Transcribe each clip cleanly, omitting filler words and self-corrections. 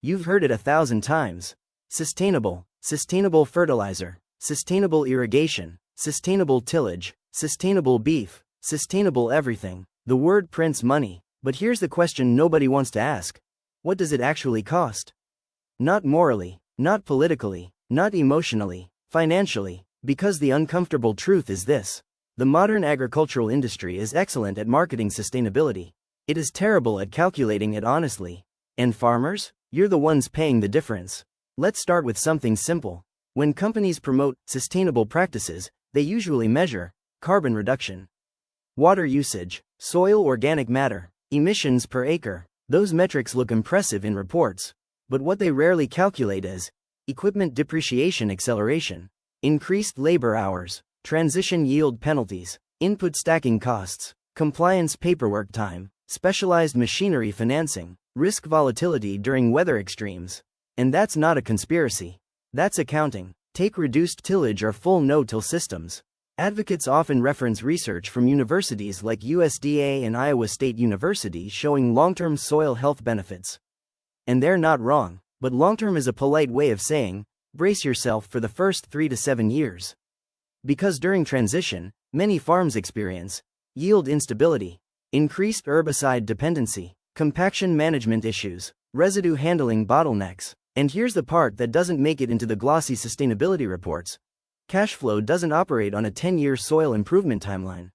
You've heard it 1,000 times. Sustainable, sustainable fertilizer, sustainable irrigation, sustainable tillage, sustainable beef, sustainable everything. The word prints money, but here's the question nobody wants to ask. What does it actually cost? Not morally, not politically, not emotionally, financially, because the uncomfortable truth is this. The modern agricultural industry is excellent at marketing sustainability. It is terrible at calculating it honestly. And farmers? You're the ones paying the difference. Let's start with something simple. When companies promote sustainable practices, they usually measure carbon reduction, water usage, soil organic matter, emissions per acre. Those metrics look impressive in reports, but what they rarely calculate is equipment depreciation acceleration, increased labor hours, transition yield penalties, input stacking costs, compliance paperwork time, specialized machinery financing, risk volatility during weather extremes. And that's not a conspiracy. That's accounting. Take reduced tillage or full no-till systems. Advocates often reference research from universities like USDA and Iowa State University showing long-term soil health benefits. And they're not wrong, but long-term is a polite way of saying, brace yourself for the first 3 to 7 years. Because during transition, many farms experience yield instability, increased herbicide dependency, compaction management issues, residue handling bottlenecks. And here's the part that doesn't make it into the glossy sustainability reports. Cash flow doesn't operate on a 10-year soil improvement timeline.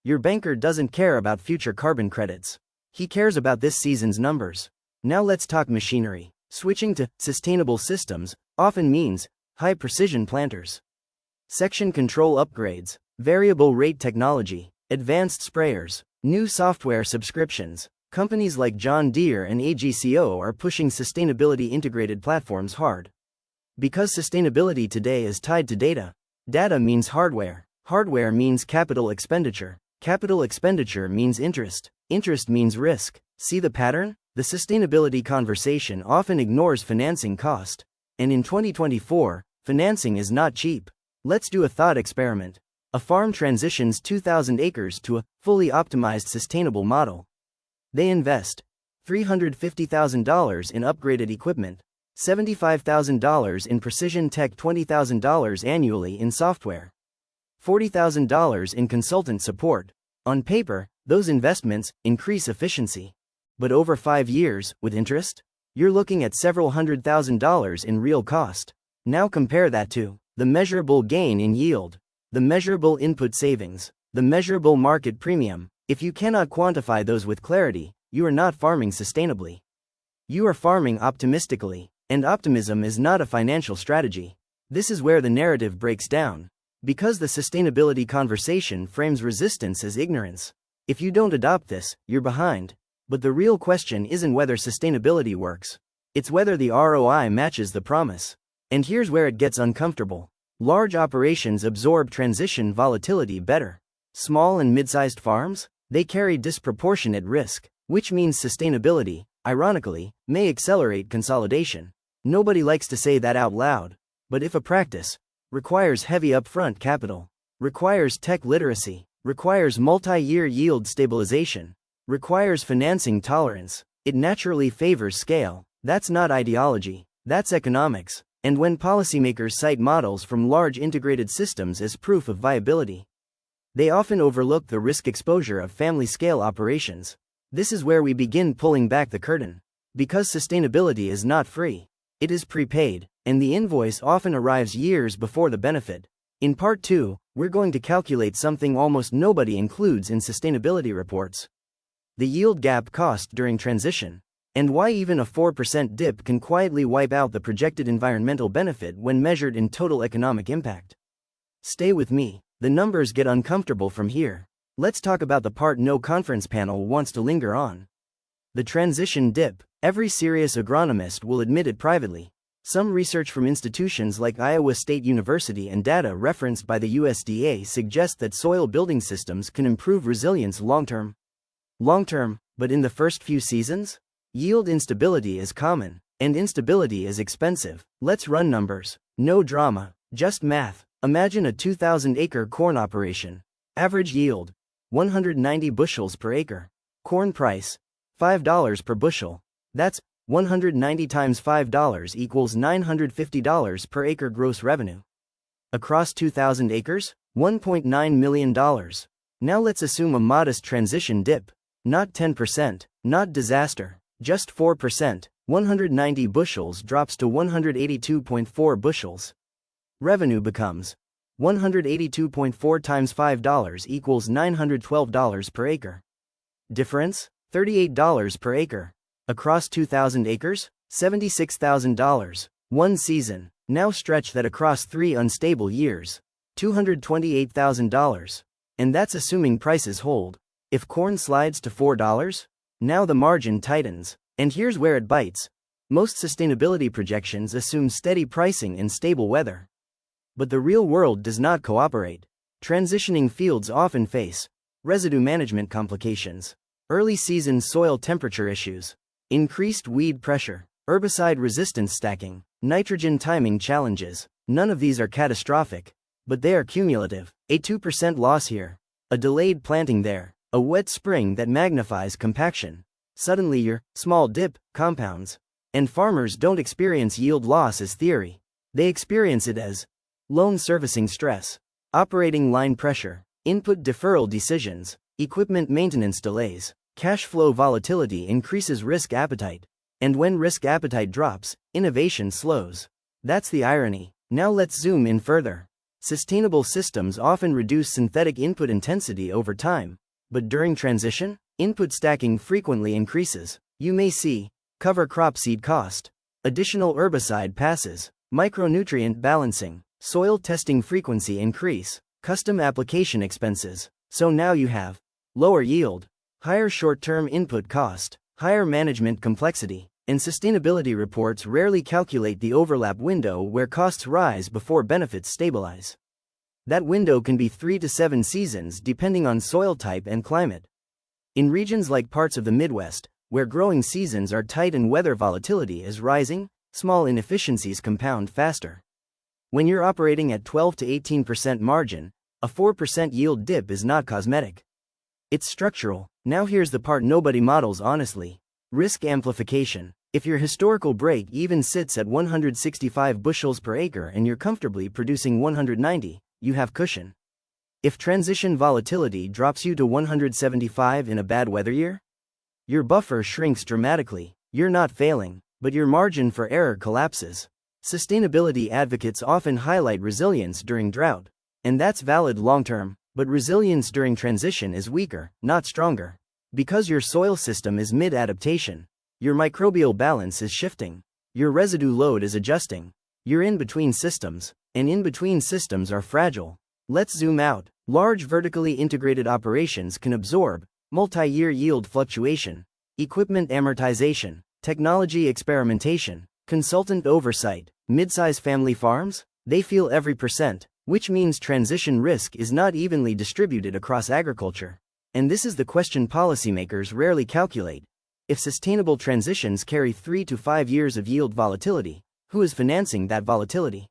Your banker doesn't care about future carbon credits. He cares about this season's numbers. Now let's talk machinery. Switching to sustainable systems often means high-precision planters, section control upgrades, variable rate technology, advanced sprayers, new software subscriptions. Companies like John Deere and AGCO are pushing sustainability integrated platforms hard. Because sustainability today is tied to data. Data means hardware. Hardware means capital expenditure. Capital expenditure means interest. Interest means risk. See the pattern? The sustainability conversation often ignores financing cost. And in 2024, financing is not cheap. Let's do a thought experiment. A farm transitions 2,000 acres to a fully optimized sustainable model. They invest $350,000 in upgraded equipment, $75,000 in precision tech, $20,000 annually in software, $40,000 in consultant support. On paper, those investments increase efficiency. But over 5 years, with interest, you're looking at several $100,000 in real cost. Now compare that to the measurable gain in yield, the measurable input savings, the measurable market premium. If you cannot quantify those with clarity, you are not farming sustainably. You are farming optimistically, and optimism is not a financial strategy. This is where the narrative breaks down. Because the sustainability conversation frames resistance as ignorance. If you don't adopt this, you're behind. But the real question isn't whether sustainability works. It's whether the ROI matches the promise. And here's where it gets uncomfortable. Large operations absorb transition volatility better. Small and mid-sized farms? They carry disproportionate risk, which means sustainability, ironically, may accelerate consolidation. Nobody likes to say that out loud. But if a practice requires heavy upfront capital, requires tech literacy, requires multi-year yield stabilization, requires financing tolerance, it naturally favors scale. That's not ideology, that's economics. And when policymakers cite models from large integrated systems as proof of viability, they often overlook the risk exposure of family-scale operations. This is where we begin pulling back the curtain. Because sustainability is not free. It is prepaid, and the invoice often arrives years before the benefit. In Part 2, we're going to calculate something almost nobody includes in sustainability reports. The yield gap cost during transition, and why even a 4% dip can quietly wipe out the projected environmental benefit when measured in total economic impact. Stay with me. The numbers get uncomfortable from here. Let's talk about the part no conference panel wants to linger on. The transition dip. Every serious agronomist will admit it privately. Some research from institutions like Iowa State University and data referenced by the USDA suggest that soil building systems can improve resilience long-term. Long-term, but in the first few seasons? Yield instability is common, and instability is expensive. Let's run numbers. No drama, just math. Imagine a 2,000-acre corn operation. Average yield, 190 bushels per acre. Corn price, $5 per bushel. That's 190 times $5 equals $950 per acre gross revenue. Across 2,000 acres, $1.9 million. Now let's assume a modest transition dip. Not 10%, not disaster, just 4%. 190 bushels drops to 182.4 bushels. Revenue becomes 182.4 times $5 equals $912 per acre. Difference? $38 per acre. Across 2,000 acres, $76,000. One season. Now stretch that across 3 unstable years. $228,000. And that's assuming prices hold. If corn slides to $4, now the margin tightens. And here's where it bites. Most sustainability projections assume steady pricing and stable weather. But the real world does not cooperate. Transitioning fields often face residue management complications, early season soil temperature issues, increased weed pressure, herbicide resistance stacking, nitrogen timing challenges. None of these are catastrophic, but they are cumulative. A 2% loss here, a delayed planting there, a wet spring that magnifies compaction. Suddenly your small dip compounds. And farmers don't experience yield loss as theory. They experience it as loan servicing stress, operating line pressure, input deferral decisions, equipment maintenance delays. Cash flow volatility increases risk appetite. And when risk appetite drops, innovation slows. That's the irony. Now let's zoom in further. Sustainable systems often reduce synthetic input intensity over time. But during transition, input stacking frequently increases. You may see cover crop seed cost, additional herbicide passes, micronutrient balancing, soil testing frequency increase, custom application expenses. So now you have lower yield, higher short-term input cost, higher management complexity, and sustainability reports rarely calculate the overlap window where costs rise before benefits stabilize. That window can be 3 to 7 seasons depending on soil type and climate. In regions like parts of the Midwest, where growing seasons are tight and weather volatility is rising, small inefficiencies compound faster. When you're operating at 12 to 18% margin, a 4% yield dip is not cosmetic. It's structural. Now here's the part nobody models honestly. Risk amplification. If your historical break even sits at 165 bushels per acre and you're comfortably producing 190, you have cushion. If transition volatility drops you to 175 in a bad weather year, your buffer shrinks dramatically. You're not failing, but your margin for error collapses. Sustainability advocates often highlight resilience during drought, and that's valid long-term, but resilience during transition is weaker, not stronger. Because your soil system is mid-adaptation, your microbial balance is shifting, your residue load is adjusting, you're in between systems, and in between systems are fragile. Let's zoom out. Large vertically integrated operations can absorb multi-year yield fluctuation, equipment amortization, technology experimentation, consultant oversight. Mid-size family farms, they feel every percent, which means transition risk is not evenly distributed across agriculture. And this is the question policymakers rarely calculate. If sustainable transitions carry 3 to 5 years of yield volatility, who is financing that volatility?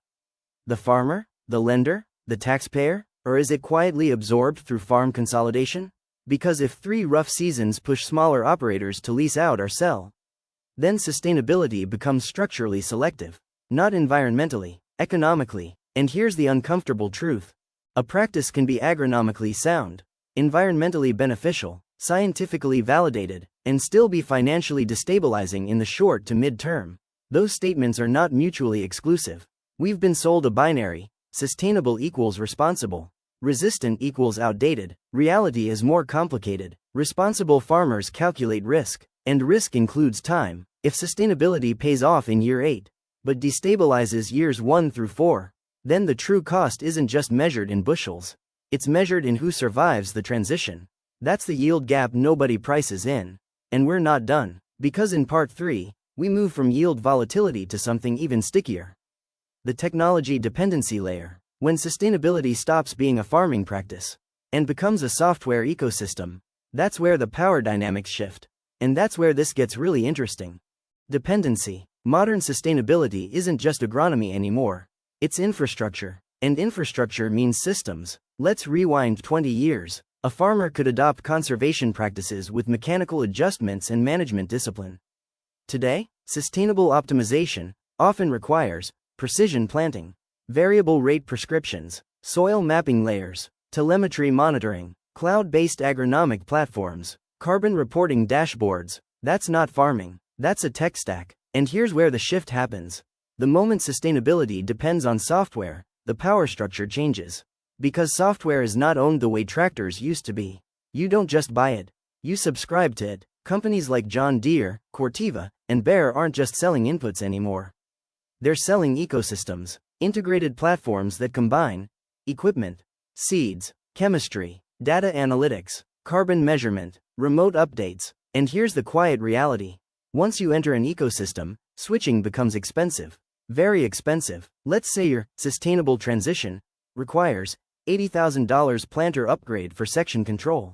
The farmer, the lender, the taxpayer, or is it quietly absorbed through farm consolidation? Because if 3 rough seasons push smaller operators to lease out or sell, then sustainability becomes structurally selective, not environmentally, economically. And here's the uncomfortable truth. A practice can be agronomically sound, environmentally beneficial, scientifically validated, and still be financially destabilizing in the short to mid-term. Those statements are not mutually exclusive. We've been sold a binary: sustainable equals responsible, resistant equals outdated. Reality is more complicated. Responsible farmers calculate risk, and risk includes time. If sustainability pays off in year 8, but destabilizes years 1 through 4, then the true cost isn't just measured in bushels. It's measured in who survives the transition. That's the yield gap nobody prices in. And we're not done, because in part 3, we move from yield volatility to something even stickier: the technology dependency layer. When sustainability stops being a farming practice and becomes a software ecosystem, that's where the power dynamics shift. And that's where this gets really interesting. Dependency. Modern sustainability isn't just agronomy anymore. It's infrastructure. And infrastructure means systems. Let's rewind 20 years. A farmer could adopt conservation practices with mechanical adjustments and management discipline. Today, sustainable optimization often requires precision planting, variable rate prescriptions, soil mapping layers, telemetry monitoring, cloud-based agronomic platforms, carbon reporting dashboards. That's not farming, that's a tech stack. And here's where the shift happens. The moment sustainability depends on software, the power structure changes. Because software is not owned the way tractors used to be. You don't just buy it, you subscribe to it. Companies like John Deere, Corteva, and Bayer aren't just selling inputs anymore. They're selling ecosystems, integrated platforms that combine equipment, seeds, chemistry, data analytics, carbon measurement, remote updates. And here's the quiet reality. Once you enter an ecosystem, switching becomes expensive. Very expensive. Let's say your sustainable transition requires $80,000 planter upgrade for section control,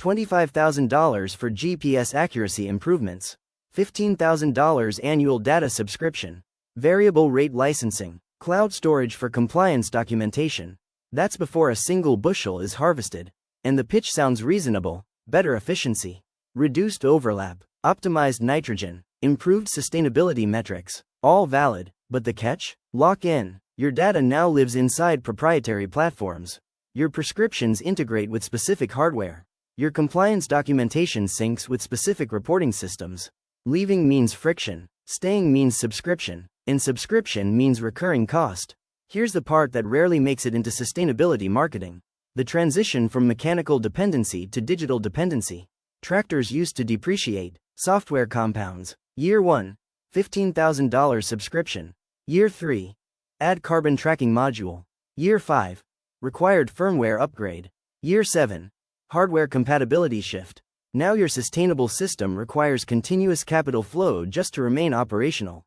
$25,000 for GPS accuracy improvements, $15,000 annual data subscription, variable rate licensing, cloud storage for compliance documentation. That's before a single bushel is harvested. And the pitch sounds reasonable: better efficiency, reduced overlap, optimized nitrogen, improved sustainability metrics. All valid, but the catch? Lock in. Your data now lives inside proprietary platforms. Your prescriptions integrate with specific hardware. Your compliance documentation syncs with specific reporting systems. Leaving means friction, staying means subscription, and subscription means recurring cost. Here's the part that rarely makes it into sustainability marketing: the transition from mechanical dependency to digital dependency. Tractors used to depreciate, software compounds. Year 1, $15,000 subscription. Year 3, add carbon tracking module. Year 5, required firmware upgrade. Year 7, hardware compatibility shift. Now your sustainable system requires continuous capital flow just to remain operational.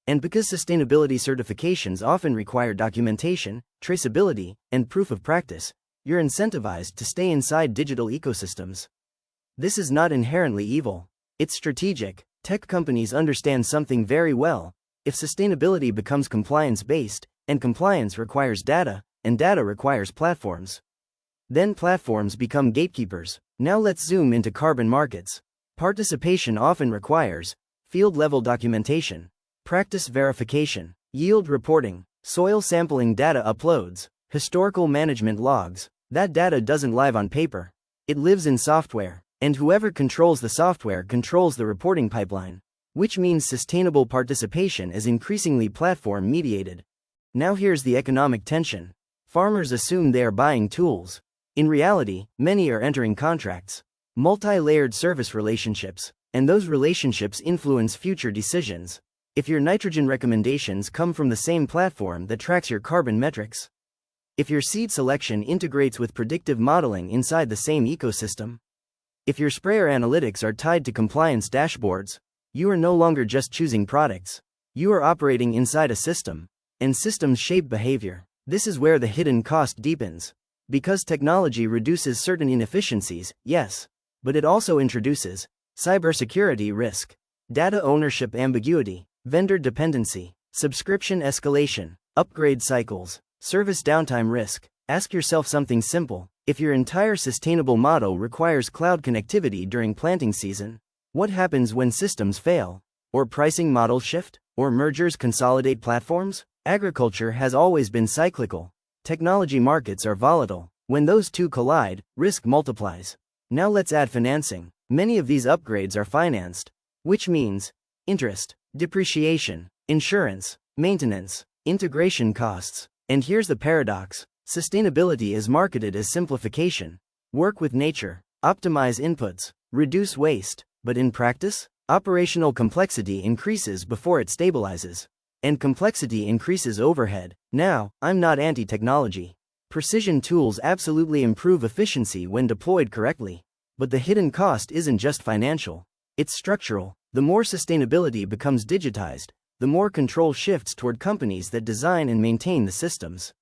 And because sustainability certifications often require documentation, traceability, and proof of practice, you're incentivized to stay inside digital ecosystems. This is not inherently evil. It's strategic. Tech companies understand something very well. If sustainability becomes compliance-based, and compliance requires data, and data requires platforms, then platforms become gatekeepers. Now let's zoom into carbon markets. Participation often requires field-level documentation, practice verification, yield reporting, soil sampling data uploads, historical management logs. That data doesn't live on paper. It lives in software. And whoever controls the software controls the reporting pipeline, which means sustainable participation is increasingly platform-mediated. Now here's the economic tension. Farmers assume they are buying tools. In reality, many are entering contracts, multi-layered service relationships, and those relationships influence future decisions. If your nitrogen recommendations come from the same platform that tracks your carbon metrics, if your seed selection integrates with predictive modeling inside the same ecosystem, if your sprayer analytics are tied to compliance dashboards, you are no longer just choosing products. You are operating inside a system, and systems shape behavior. This is where the hidden cost deepens. Because technology reduces certain inefficiencies, yes, but it also introduces cybersecurity risk, data ownership ambiguity, vendor dependency, subscription escalation, upgrade cycles, service downtime risk. Ask yourself something simple. If your entire sustainable model requires cloud connectivity during planting season, what happens when systems fail? Or pricing models shift? Or mergers consolidate platforms? Agriculture has always been cyclical. Technology markets are volatile. When those two collide, risk multiplies. Now let's add financing. Many of these upgrades are financed, which means interest, depreciation, insurance, maintenance, integration costs. And here's the paradox. Sustainability is marketed as simplification. Work with nature, optimize inputs, reduce waste, but in practice, operational complexity increases before it stabilizes. And complexity increases overhead. Now, I'm not anti-technology. Precision tools absolutely improve efficiency when deployed correctly. But the hidden cost isn't just financial, it's structural. The more sustainability becomes digitized, the more control shifts toward companies that design and maintain the systems.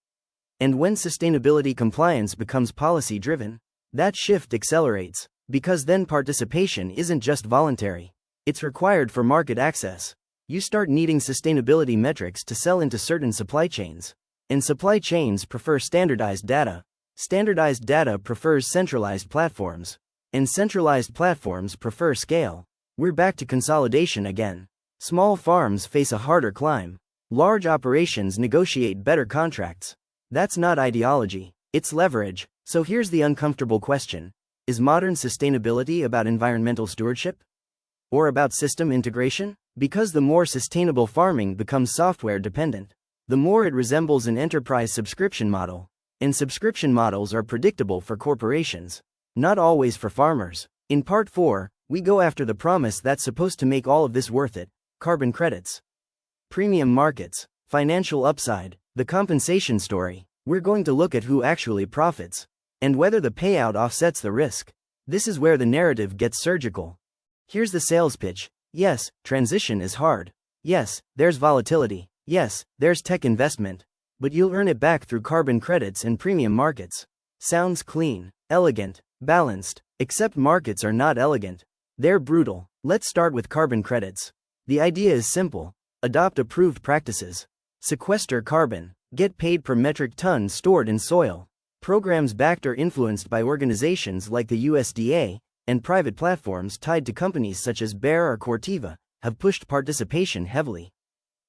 And when sustainability compliance becomes policy-driven, that shift accelerates, because then participation isn't just voluntary, it's required for market access. You start needing sustainability metrics to sell into certain supply chains. And supply chains prefer standardized data. Standardized data prefers centralized platforms. And centralized platforms prefer scale. We're back to consolidation again. Small farms face a harder climb. Large operations negotiate better contracts. That's not ideology, it's leverage. So here's the uncomfortable question. Is modern sustainability about environmental stewardship? Or about system integration? Because the more sustainable farming becomes software dependent, the more it resembles an enterprise subscription model. And subscription models are predictable for corporations, not always for farmers. In part 4, we go after the promise that's supposed to make all of this worth it: carbon credits, premium markets, financial upside, the compensation story. We're going to look at who actually profits, and whether the payout offsets the risk. This is where the narrative gets surgical. Here's the sales pitch. Yes, transition is hard. Yes, there's volatility. Yes, there's tech investment. But you'll earn it back through carbon credits and premium markets. Sounds clean, elegant, balanced, except markets are not elegant. They're brutal. Let's start with carbon credits. The idea is simple. Adopt approved practices. Sequester carbon. Get paid per metric ton stored in soil. Programs backed or influenced by organizations like the USDA, and private platforms tied to companies such as Bayer or Corteva, have pushed participation heavily.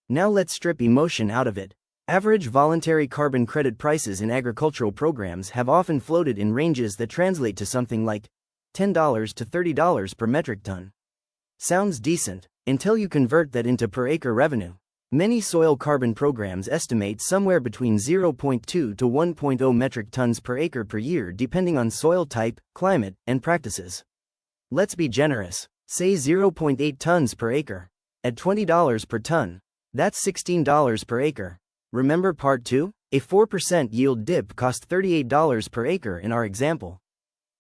Now let's strip emotion out of it. Average voluntary carbon credit prices in agricultural programs have often floated in ranges that translate to something like $10 to $30 per metric ton. Sounds decent, until you convert that into per acre revenue. Many soil carbon programs estimate somewhere between 0.2 to 1.0 metric tons per acre per year depending on soil type, climate, and practices. Let's be generous. Say 0.8 tons per acre. At $20 per ton, that's $16 per acre. Remember part 2? A 4% yield dip cost $38 per acre in our example.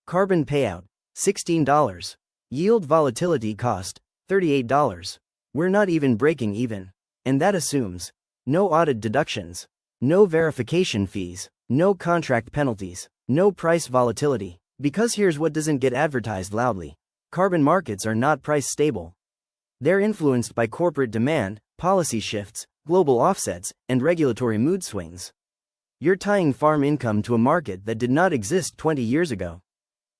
Carbon payout, $16. Yield volatility cost, $38. We're not even breaking even. And that assumes no audit deductions, no verification fees, no contract penalties, no price volatility. Because here's what doesn't get advertised loudly. Carbon markets are not price stable. They're influenced by corporate demand, policy shifts, global offsets, and regulatory mood swings. You're tying farm income to a market that did not exist 20 years ago,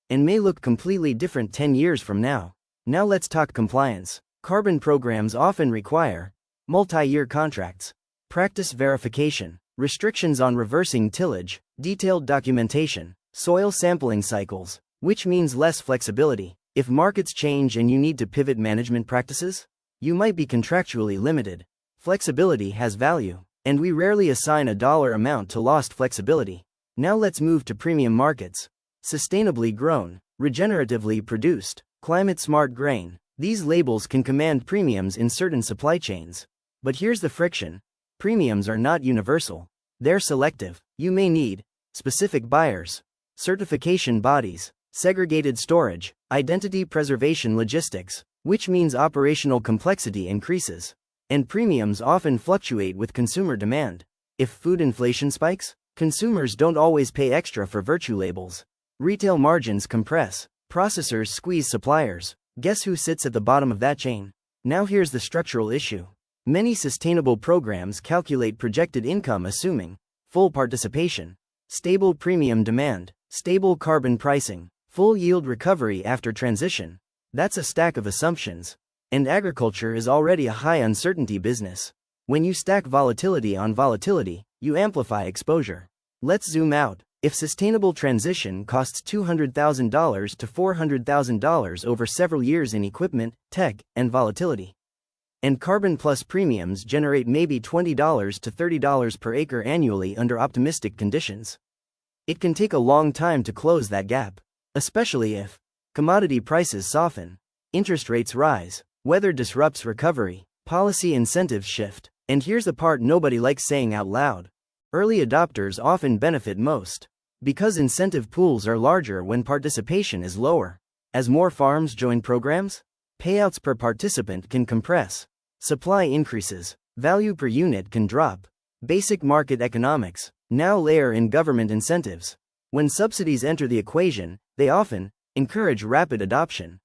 and may look completely different 10 years from now. Now let's talk compliance. Carbon programs often require multi-year contracts, practice verification, restrictions on reversing tillage, detailed documentation, soil sampling cycles, which means less flexibility. If markets change and you need to pivot management practices, you might be contractually limited. Flexibility has value, and we rarely assign a dollar amount to lost flexibility. Now let's move to premium markets. Sustainably grown, regeneratively produced, climate-smart grain. These labels can command premiums in certain supply chains. But here's the friction. Premiums are not universal. They're selective. You may need specific buyers, certification bodies, segregated storage, identity preservation logistics, which means operational complexity increases. And premiums often fluctuate with consumer demand. If food inflation spikes, consumers don't always pay extra for virtue labels. Retail margins compress, processors squeeze suppliers. Guess who sits at the bottom of that chain? Now here's the structural issue. Many sustainable programs calculate projected income assuming full participation, stable premium demand, stable carbon pricing, full yield recovery after transition. That's a stack of assumptions. And agriculture is already a high uncertainty business. When you stack volatility on volatility, you amplify exposure. Let's zoom out. If sustainable transition costs $200,000 to $400,000 over several years in equipment, tech, and volatility, and carbon plus premiums generate maybe $20 to $30 per acre annually under optimistic conditions, it can take a long time to close that gap, especially if commodity prices soften, interest rates rise, weather disrupts recovery, policy incentives shift. And here's the part nobody likes saying out loud. Early adopters often benefit most, because incentive pools are larger when participation is lower. As more farms join programs, payouts per participant can compress, supply increases, value per unit can drop. Basic market economics. Now layer in government incentives. When subsidies enter the equation, they often encourage rapid adoption,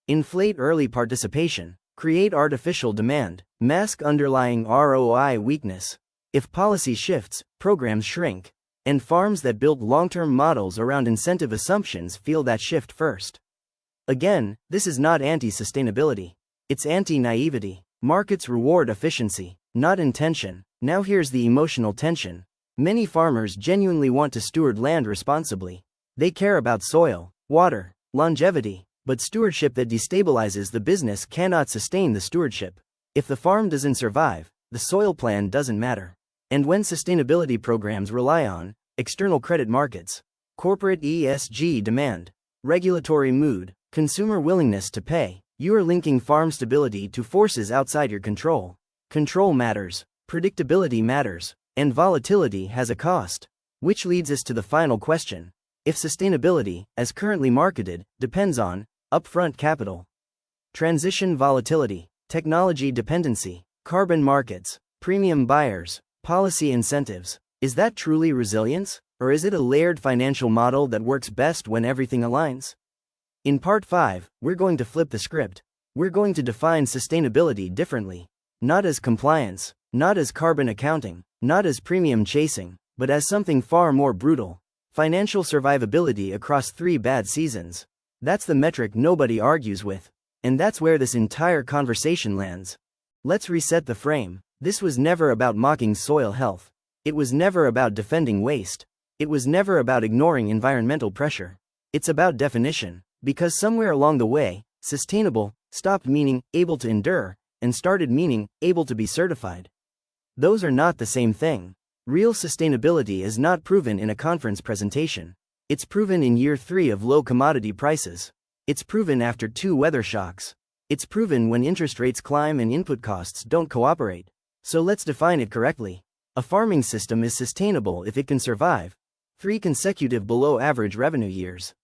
inflate early participation, create artificial demand, mask underlying ROI weakness. If policy shifts, programs shrink, and farms that build long-term models around incentive assumptions feel that shift first. Again, this is not anti-sustainability. It's anti-naivety. Markets reward efficiency, not intention. Now here's the emotional tension. Many farmers genuinely want to steward land responsibly. They care about soil, water, longevity, but stewardship that destabilizes the business cannot sustain the stewardship. If the farm doesn't survive, the soil plan doesn't matter. And when sustainability programs rely on external credit markets, corporate ESG demand, regulatory mood, consumer willingness to pay, you are linking farm stability to forces outside your control. Control matters, predictability matters, and volatility has a cost. Which leads us to the final question. If sustainability, as currently marketed, depends on upfront capital, transition volatility, technology dependency, carbon markets, premium buyers, policy incentives, is that truly resilience? Or is it a layered financial model that works best when everything aligns? In Part 5, we're going to flip the script. We're going to define sustainability differently. Not as compliance, not as carbon accounting, not as premium chasing, but as something far more brutal. Financial survivability across 3 bad seasons. That's the metric nobody argues with. And that's where this entire conversation lands. Let's reset the frame. This was never about mocking soil health. It was never about defending waste. It was never about ignoring environmental pressure. It's about definition. Because somewhere along the way, sustainable stopped meaning able to endure and started meaning able to be certified. Those are not the same thing. Real sustainability is not proven in a conference presentation. It's proven in year 3 of low commodity prices. It's proven after 2 weather shocks. It's proven when interest rates climb and input costs don't cooperate. So let's define it correctly. A farming system is sustainable if it can survive 3 consecutive below-average revenue years,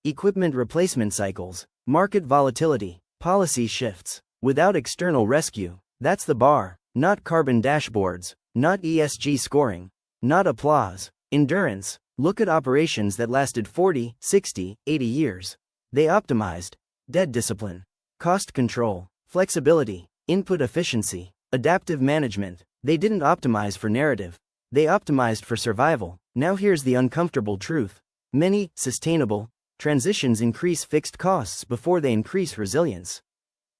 equipment replacement cycles, market volatility, policy shifts, without external rescue. That's the bar. Not carbon dashboards, not ESG scoring, not applause. Endurance. Look at operations that lasted 40, 60, 80 years. They optimized debt discipline, cost control, flexibility, input efficiency, adaptive management. They didn't optimize for narrative. They optimized for survival. Now here's the uncomfortable truth. Many sustainable transitions increase fixed costs before they increase resilience.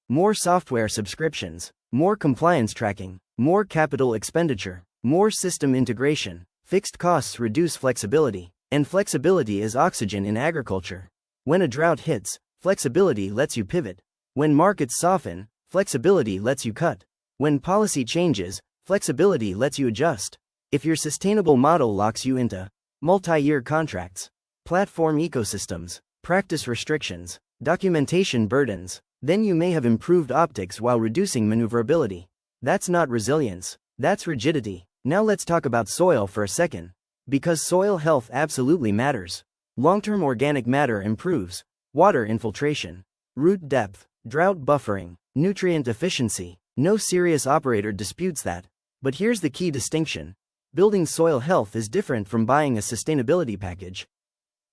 More software subscriptions, more compliance tracking, more capital expenditure, more system integration. Fixed costs reduce flexibility, and flexibility is oxygen in agriculture. When a drought hits, flexibility lets you pivot. When markets soften, flexibility lets you cut. When policy changes, flexibility lets you adjust. If your sustainable model locks you into multi-year contracts, platform ecosystems, practice restrictions, documentation burdens, then you may have improved optics while reducing maneuverability. That's not resilience, that's rigidity. Now let's talk about soil for a second. Because soil health absolutely matters. Long-term organic matter improves, water infiltration, root depth, drought buffering, nutrient efficiency. No serious operator disputes that. But here's the key distinction. Building soil health is different from buying a sustainability package.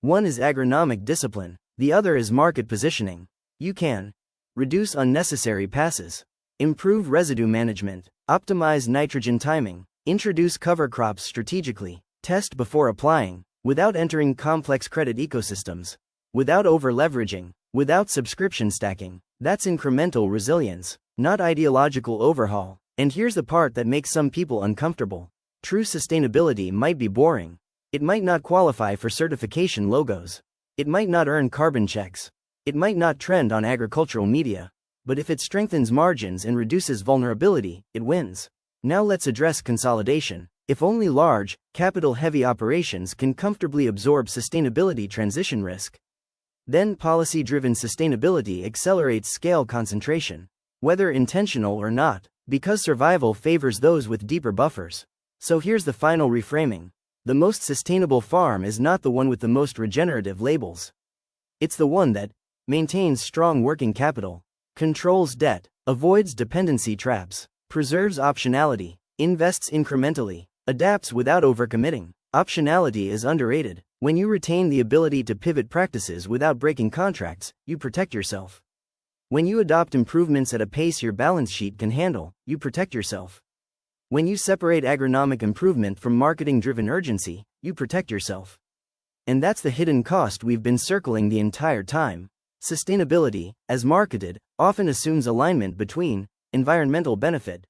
One is agronomic discipline, the other is market positioning. You can reduce unnecessary passes, improve residue management, optimize nitrogen timing, introduce cover crops strategically, test before applying, without entering complex credit ecosystems, without over-leveraging, without subscription stacking. That's incremental resilience, not ideological overhaul. And here's the part that makes some people uncomfortable. True sustainability might be boring. It might not qualify for certification logos. It might not earn carbon checks. It might not trend on agricultural media. But if it strengthens margins and reduces vulnerability, it wins. Now let's address consolidation. If only large, capital-heavy operations can comfortably absorb sustainability transition risk, then policy-driven sustainability accelerates scale concentration, whether intentional or not, because survival favors those with deeper buffers. So here's the final reframing. The most sustainable farm is not the one with the most regenerative labels. It's the one that maintains strong working capital, controls debt, avoids dependency traps, preserves optionality, invests incrementally, adapts without overcommitting. Optionality is underrated. When you retain the ability to pivot practices without breaking contracts, you protect yourself. When you adopt improvements at a pace your balance sheet can handle, you protect yourself. When you separate agronomic improvement from marketing-driven urgency, you protect yourself. And that's the hidden cost we've been circling the entire time. Sustainability, as marketed, often assumes alignment between environmental benefit,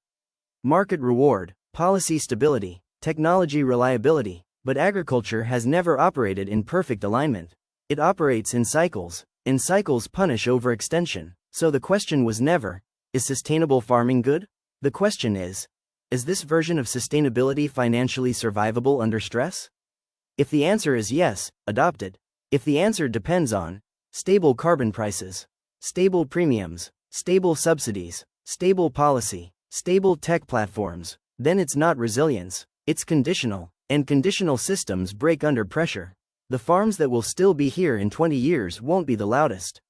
market reward, policy stability, technology reliability, but agriculture has never operated in perfect alignment. It operates in cycles, and cycles punish overextension. So the question was never, is sustainable farming good? The question is this version of sustainability financially survivable under stress? If the answer is yes, adopt it. If the answer depends on stable carbon prices, stable premiums, stable subsidies, stable policy, stable tech platforms, then it's not resilience, it's conditional, and conditional systems break under pressure. The farms that will still be here in 20 years won't be the loudest.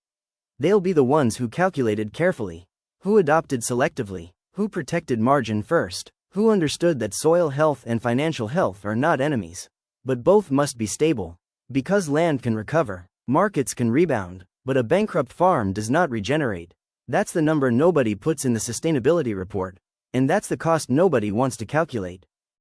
They'll be the ones who calculated carefully, who adopted selectively, who protected margin first, who understood that soil health and financial health are not enemies. But both must be stable. Because land can recover, markets can rebound, but a bankrupt farm does not regenerate. That's the number nobody puts in the sustainability report, and that's the cost nobody wants to calculate.